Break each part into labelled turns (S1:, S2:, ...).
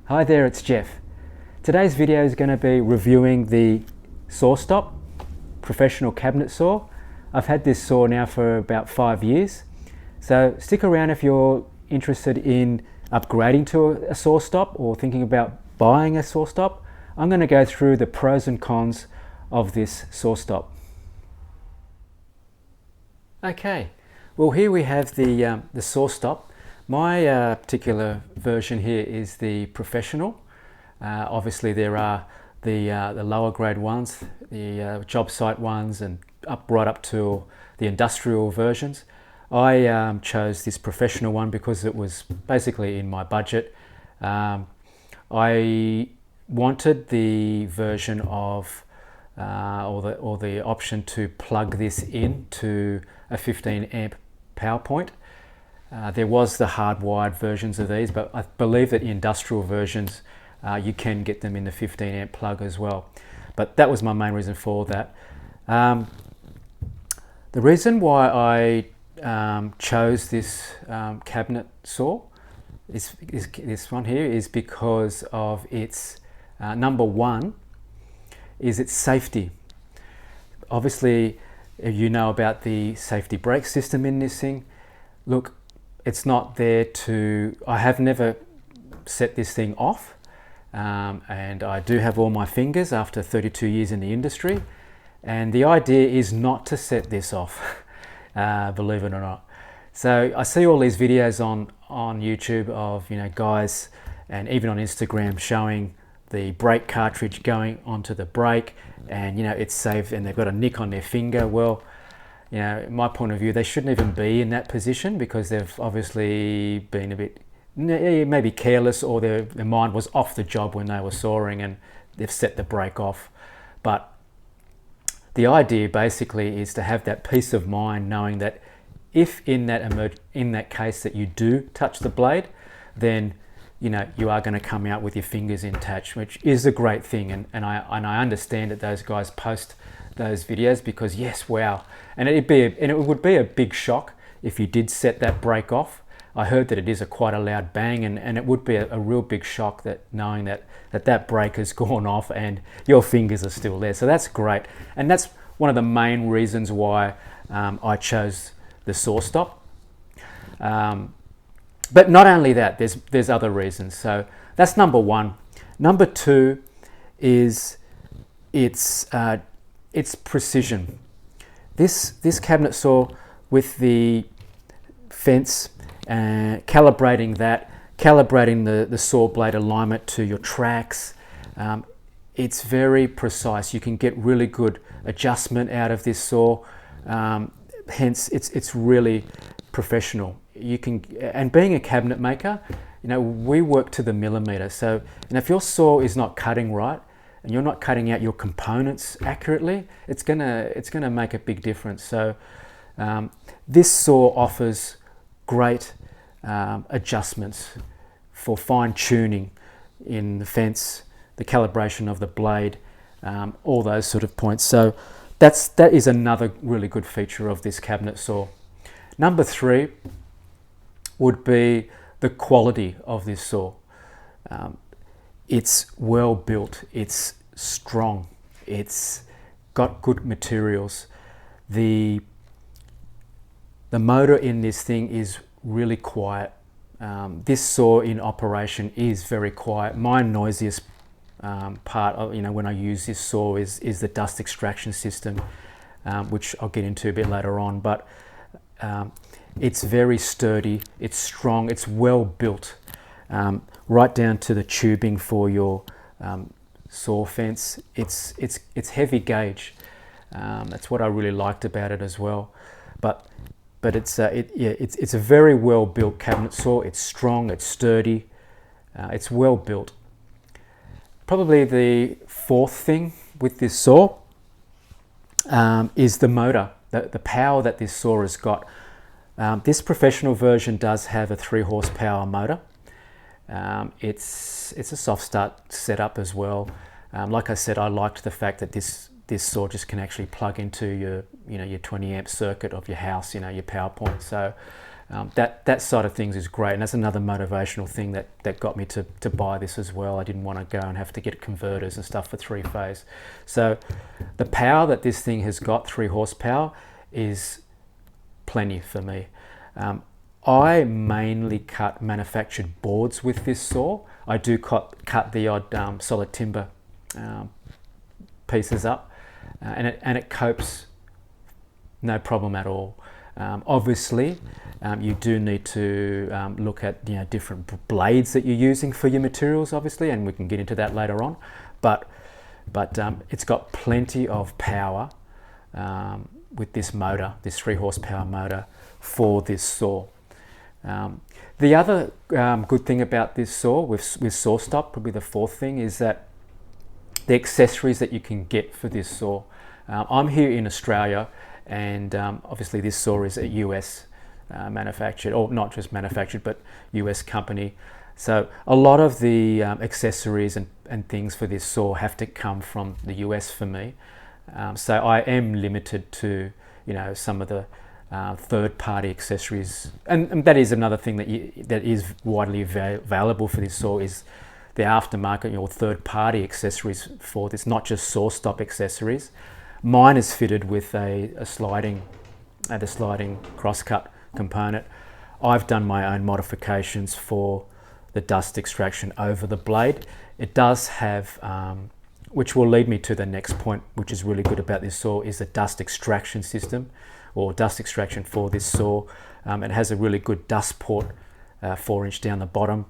S1: Hi there, it's Jeff. Today's video is going to be reviewing the SawStop professional cabinet saw. I've had this saw now for about 5 years, so stick around if you're interested in upgrading to a SawStop or thinking about buying a SawStop. I'm going to go through the pros and cons of this SawStop. Okay, well here we have the SawStop. My particular version here is the professional. Obviously there are the lower grade ones, the job site ones, and right up to the industrial versions. I chose this professional one because it was basically in my budget. I wanted the version of or the option to plug this in to a 15 amp power point. There was the hardwired versions of these, but I believe that the industrial versions you can get them in the 15 amp plug as well. But that was my main reason for that. The reason why I chose this cabinet saw, this one here, is because of its number one is its safety. Obviously, you know about the safety brake system in this thing. Look, it's not there to, I have never set this thing off, and I do have all my fingers after 32 years in the industry, and the idea is not to set this off, believe it or not. So I see all these videos on YouTube of, you know, guys, and even on Instagram, showing the brake cartridge going onto the brake, and you know it's safe, and they've got a nick on their finger. Well, you know, in my point of view, they shouldn't even be in that position, because they've obviously been a bit maybe careless, or their mind was off the job when they were sawing and they've set the brake off. But the idea basically is to have that peace of mind, knowing that if in that case that you do touch the blade, then you know you are going to come out with your fingers intact, which is a great thing. And I understand that those guys post those videos because, yes, wow, and it would be a big shock if you did set that brake off. I heard that it is quite a loud bang, and it would be a real big shock, that knowing that brake has gone off and your fingers are still there. So that's great, and that's one of the main reasons why I chose the SawStop. But not only that, there's other reasons. So that's number one. Number two is its precision. This cabinet saw, with the fence, calibrating the saw blade alignment to your tracks, it's very precise. You can get really good adjustment out of this saw. Hence, it's really professional. You can, and being a cabinet maker, you know, we work to the millimeter. So, and if your saw is not cutting right, and you're not cutting out your components accurately, it's gonna make a big difference. So, this saw offers great adjustments for fine tuning in the fence, the calibration of the blade, all those sort of points. So that is another really good feature of this cabinet saw. Number three would be the quality of this saw. It's well built, it's strong, it's got good materials. The motor in this thing is really quiet. This saw in operation is very quiet. My noisiest part of, you know, when I use this saw is the dust extraction system, which I'll get into a bit later on. But it's very sturdy, it's strong, it's well built, right down to the tubing for your saw fence. It's heavy gauge. That's what I really liked about it as well. But it's a very well built cabinet saw. It's strong, it's sturdy, it's well built. Probably the fourth thing with this saw is the motor, the power that this saw has got. This professional version does have a 3 horsepower motor. It's a soft start setup as well. Like I said, I liked the fact that this saw just can actually plug into your 20 amp circuit of your house, your power point. So that side of things is great, and that's another motivational thing that got me to buy this as well. I didn't want to go and have to get converters and stuff for 3-phase. So the power that this thing has got, 3 horsepower, is plenty for me. I mainly cut manufactured boards with this saw. I do cut the odd solid timber pieces up, and it copes no problem at all. Obviously, you do need to look at different blades that you're using for your materials, obviously, and we can get into that later on. But it's got plenty of power with this motor, this 3 horsepower motor for this saw. The other good thing about this saw with SawStop, probably the 4th thing, is that the accessories that you can get for this saw. I'm here in Australia, and obviously this saw is a US manufactured, or not just manufactured, but US company. So a lot of the accessories and things for this saw have to come from the US for me. So I am limited to some of the third-party accessories, and that is another thing that is widely available for this saw, is the aftermarket or third-party accessories for this, not just SawStop accessories. Mine is fitted with the sliding crosscut component. I've done my own modifications for the dust extraction over the blade. It does have, which will lead me to the next point, which is really good about this saw, is the dust extraction system, or dust extraction for this saw. It has a really good dust port, 4-inch down the bottom,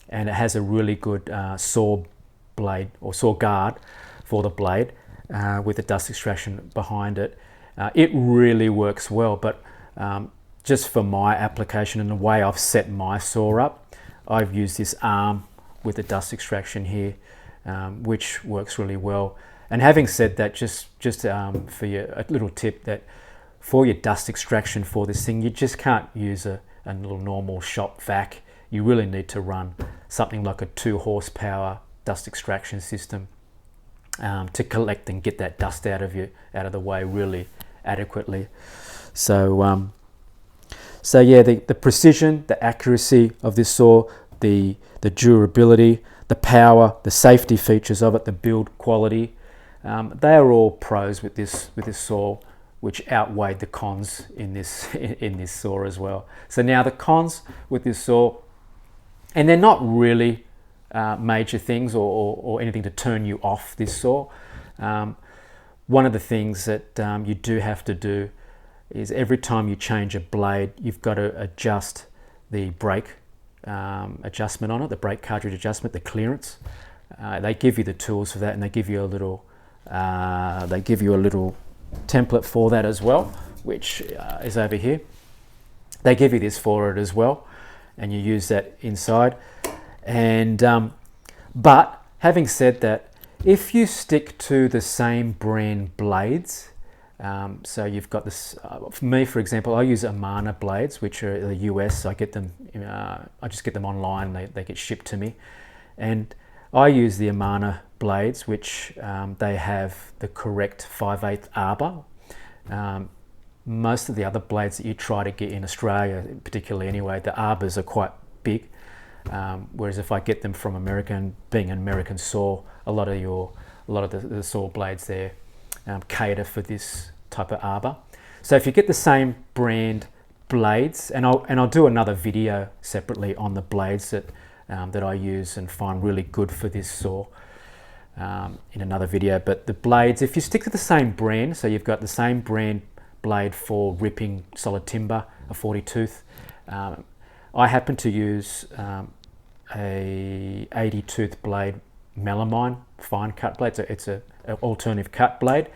S1: and it has a really good saw blade or saw guard for the blade with the dust extraction behind it. It really works well, but just for my application and the way I've set my saw up, I've used this arm with the dust extraction here, which works really well. And having said that, just for you, a little tip, that for your dust extraction for this thing, you just can't use a little normal shop vac. You really need to run something like a 2 horsepower dust extraction system to collect and get that dust out of the way really adequately. So yeah, the precision, the accuracy of this saw, the durability, the power, the safety features of it, the build quality, they are all pros with this saw, which outweighed the cons in this saw as well. So now the cons with this saw, and they're not really major things or anything to turn you off this saw. One of the things that you do have to do is every time you change a blade, you've got to adjust the brake adjustment on it, the brake cartridge adjustment, the clearance. They give you the tools for that, and they give you a little template for that as well, which is over here. They give you this for it as well, and you use that inside. And but having said that, if you stick to the same brand blades, so you've got this, for me, for example, I use Amana blades, which are the US. I get them, I just get them online. They get shipped to me, and I use the Amana blades, which they have the correct 5/8 arbor. Most of the other blades that you try to get in Australia, particularly anyway, the arbors are quite big. Whereas if I get them from America, and being an American saw, a lot of the saw blades there cater for this type of arbor. So if you get the same brand blades, and I'll do another video separately on the blades that I use and find really good for this saw in another video. But the blades, if you stick to the same brand, so you've got the same brand blade for ripping solid timber, a 40 tooth. I happen to use a 80 tooth blade, Melamine fine cut blade. So it's an alternative cut blade.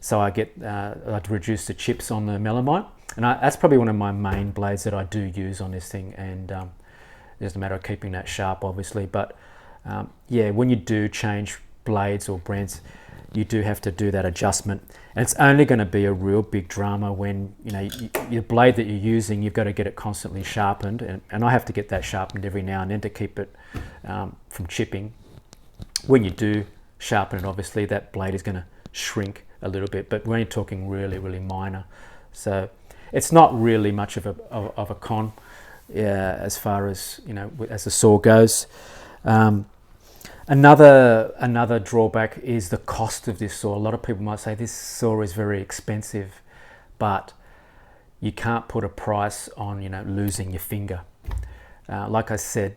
S1: So I get I'd reduce the chips on the Melamine, and that's probably one of my main blades that I do use on this thing. And it's just a matter of keeping that sharp, obviously. But yeah, when you do change blades or brands, you do have to do that adjustment, and it's only going to be a real big drama when your blade that you're using, you've got to get it constantly sharpened, and I have to get that sharpened every now and then to keep it from chipping. When you do sharpen it, obviously that blade is going to shrink a little bit, but we're only talking really minor. So it's not really much of a con as far as, you know, as the saw goes. Another drawback is the cost of this saw. A lot of people might say this saw is very expensive, but you can't put a price on, you know, losing your finger. Like I said,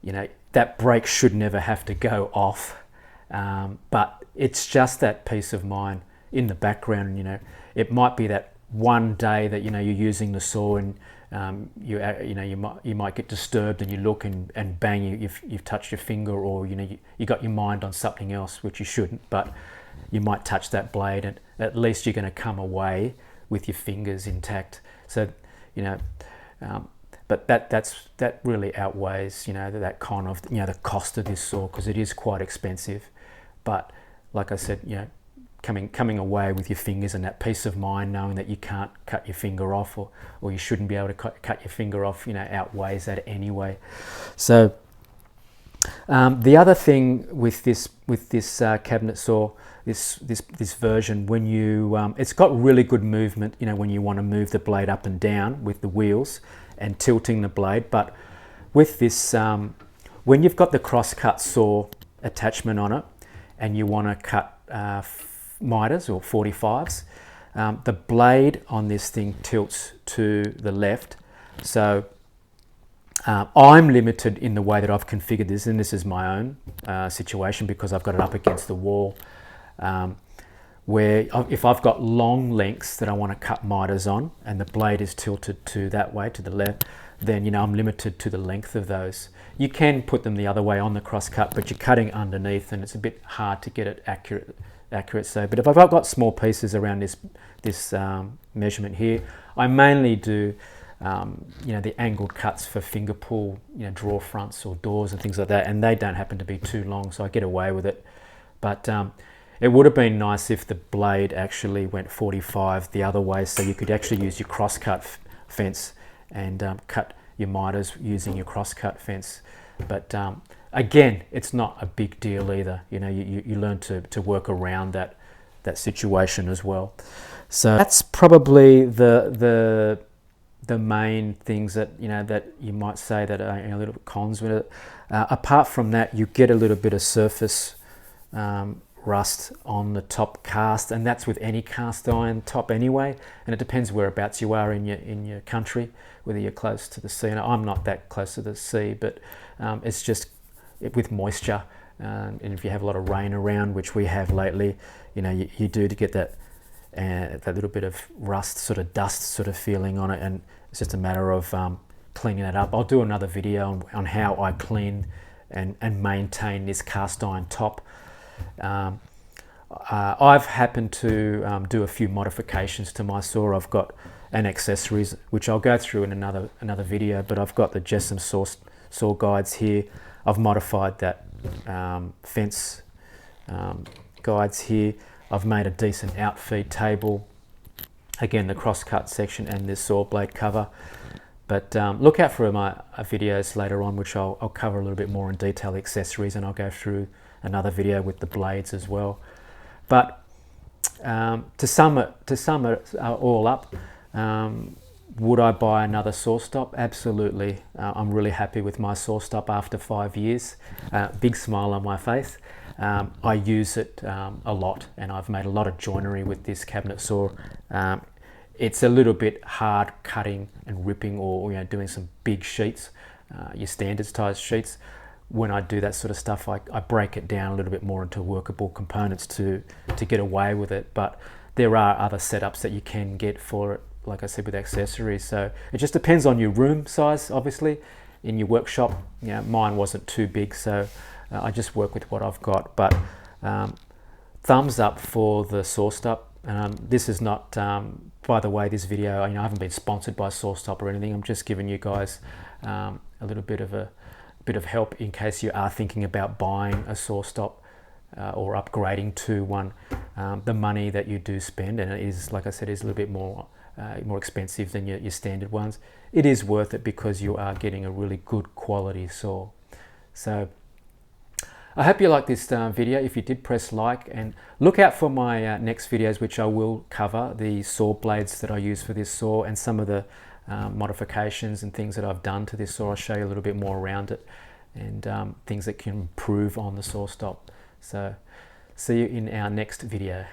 S1: you know, that brake should never have to go off, but it's just that peace of mind in the background. You know, it might be that one day that, you know, you're using the saw and you might get disturbed and you look and bang, you've touched your finger, or, you know, you got your mind on something else, which you shouldn't, but you might touch that blade, and at least you're going to come away with your fingers intact. So, you know, but that really outweighs, you know, that con of, you know, the cost of this saw, because it is quite expensive. But like I said, you know, coming away with your fingers and that peace of mind knowing that you can't cut your finger off, or you shouldn't be able to cut your finger off, you know, outweighs that anyway. So the other thing with this cabinet saw, this version, when you it's got really good movement, you know, when you want to move the blade up and down with the wheels and tilting the blade. But with this, when you've got the cross-cut saw attachment on it and you want to cut miters or 45s, the blade on this thing tilts to the left. So I'm limited in the way that I've configured this, and this is my own situation because I've got it up against the wall, where if I've got long lengths that I want to cut miters on and the blade is tilted to that way, to the left, then, you know, I'm limited to the length of those. You can put them the other way on the cross cut, but you're cutting underneath and it's a bit hard to get it accurate. So, but if I've got small pieces around this measurement here, I mainly do you know, the angled cuts for finger pull, you know, drawer fronts or doors and things like that, and they don't happen to be too long, so I get away with it. But it would have been nice if the blade actually went 45 the other way, so you could actually use your cross-cut fence and cut your miters using your cross-cut fence. But again, it's not a big deal either. You know, you learn to work around that situation as well. So that's probably the main things that, you know, that you might say that are, you know, a little bit cons with it. Apart from that, you get a little bit of surface rust on the top cast, and that's with any cast iron top anyway, and it depends whereabouts you are in your country, whether you're close to the sea. And I'm not that close to the sea, but it's just with moisture, and if you have a lot of rain around, which we have lately, you know, you do to get that little bit of rust, sort of dust sort of feeling on it, and it's just a matter of cleaning it up. I'll do another video on how I clean and maintain this cast iron top. I've happened to do a few modifications to my saw. I've got an accessories which I'll go through in another video, but I've got the JessEm saw guides here. I've modified that fence guides here. I've made a decent outfeed table, again the cross-cut section and this saw blade cover. But look out for my videos later on, which I'll cover a little bit more in detail, the accessories, and I'll go through another video with the blades as well. But to sum it all up, would I buy another SawStop? Absolutely. I'm really happy with my SawStop after 5 years. Big smile on my face. I use it a lot, and I've made a lot of joinery with this cabinet saw. It's a little bit hard cutting and ripping, or, you know, doing some big sheets, your standard size sheets. When I do that sort of stuff, I break it down a little bit more into workable components to get away with it. But there are other setups that you can get for it, like I said, with accessories. So it just depends on your room size, obviously, in your workshop. You know, mine wasn't too big, so I just work with what I've got. But thumbs up for the SawStop. This is not, by the way, this video, you know, I haven't been sponsored by SawStop or anything. I'm just giving you guys a little bit of help in case you are thinking about buying a SawStop or upgrading to one. The money that you do spend, and it is, like I said, is a little bit more expensive than your standard ones. It is worth it because you are getting a really good quality saw. So I hope you liked this video. If you did, press like, and look out for my next videos, which I will cover the saw blades that I use for this saw and some of the modifications and things that I've done to this saw. I'll show you a little bit more around it and things that can improve on the SawStop. So see you in our next video.